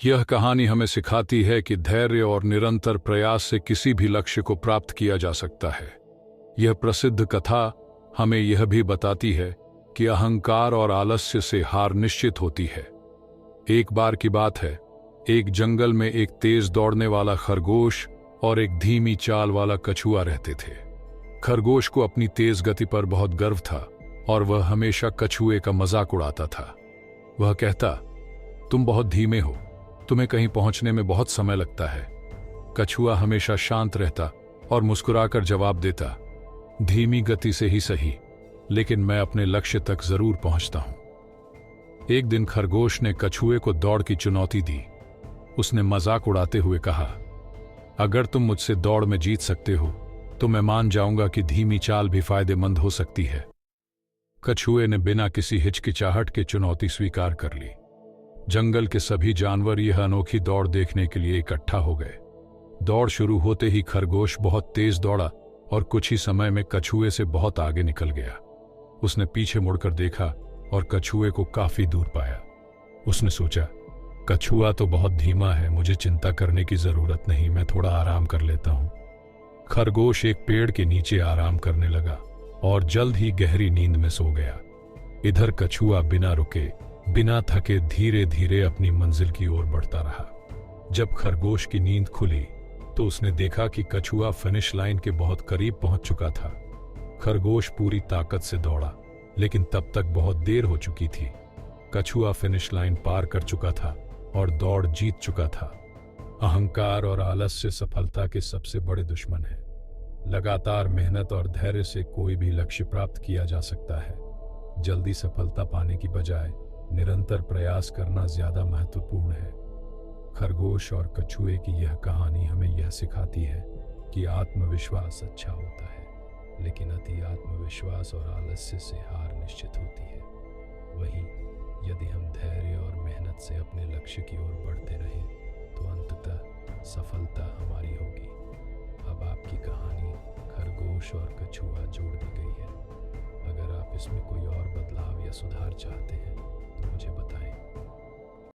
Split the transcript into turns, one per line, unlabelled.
यह कहानी हमें सिखाती है कि धैर्य और निरंतर प्रयास से किसी भी लक्ष्य को प्राप्त किया जा सकता है। यह प्रसिद्ध कथा हमें यह भी बताती है कि अहंकार और आलस्य से हार निश्चित होती है। एक बार की बात है, एक जंगल में एक तेज दौड़ने वाला खरगोश और एक धीमी चाल वाला कछुआ रहते थे। खरगोश को अपनी तेज गति पर बहुत गर्व था और वह हमेशा कछुए का मजाक उड़ाता था। वह कहता, तुम बहुत धीमे हो, तुम्हें कहीं पहुंचने में बहुत समय लगता है। कछुआ हमेशा शांत रहता और मुस्कुराकर जवाब देता, धीमी गति से ही सही, लेकिन मैं अपने लक्ष्य तक जरूर पहुंचता हूं। एक दिन खरगोश ने कछुए को दौड़ की चुनौती दी। उसने मजाक उड़ाते हुए कहा, अगर तुम मुझसे दौड़ में जीत सकते हो तो मैं मान जाऊंगा कि धीमी चाल भी फायदेमंद हो सकती है। कछुए ने बिना किसी हिचकिचाहट के चुनौती स्वीकार कर ली। जंगल के सभी जानवर यह अनोखी दौड़ देखने के लिए इकट्ठा हो गए। दौड़ शुरू होते ही खरगोश बहुत तेज दौड़ा और कुछ ही समय में कछुए से बहुत आगे निकल गया। उसने पीछे मुड़कर देखा और कछुए को काफी दूर पाया। उसने सोचा, कछुआ तो बहुत धीमा है, मुझे चिंता करने की जरूरत नहीं, मैं थोड़ा आराम कर लेता हूं। खरगोश एक पेड़ के नीचे आराम करने लगा और जल्द ही गहरी नींद में सो गया। इधर कछुआ बिना रुके, बिना थके धीरे धीरे अपनी मंजिल की ओर बढ़ता रहा। जब खरगोश की नींद खुली तो उसने देखा कि कछुआ फिनिश लाइन के बहुत करीब पहुंच चुका था। खरगोश पूरी ताकत से दौड़ा, लेकिन तब तक बहुत देर हो चुकी थी। कछुआ फिनिश लाइन पार कर चुका था और दौड़ जीत चुका था। अहंकार और आलस्य सफलता के सबसे बड़े दुश्मन हैं। लगातार मेहनत और धैर्य से कोई भी लक्ष्य प्राप्त किया जा सकता है। जल्दी सफलता पाने की बजाय निरंतर प्रयास करना ज्यादा महत्वपूर्ण है। खरगोश और कछुए की यह कहानी हमें यह सिखाती है कि आत्मविश्वास अच्छा होता है, लेकिन अति आत्मविश्वास और आलस्य से हार निश्चित होती है। वहीं यदि हम धैर्य और मेहनत से अपने लक्ष्य की ओर बढ़ते रहें तो अंततः सफलता हमारी होगी। अब आपकी कहानी खरगोश और कछुआ जोड़ दी गई है। अगर आप इसमें कोई और बदलाव या सुधार चाहते हैं तो मुझे बताएं।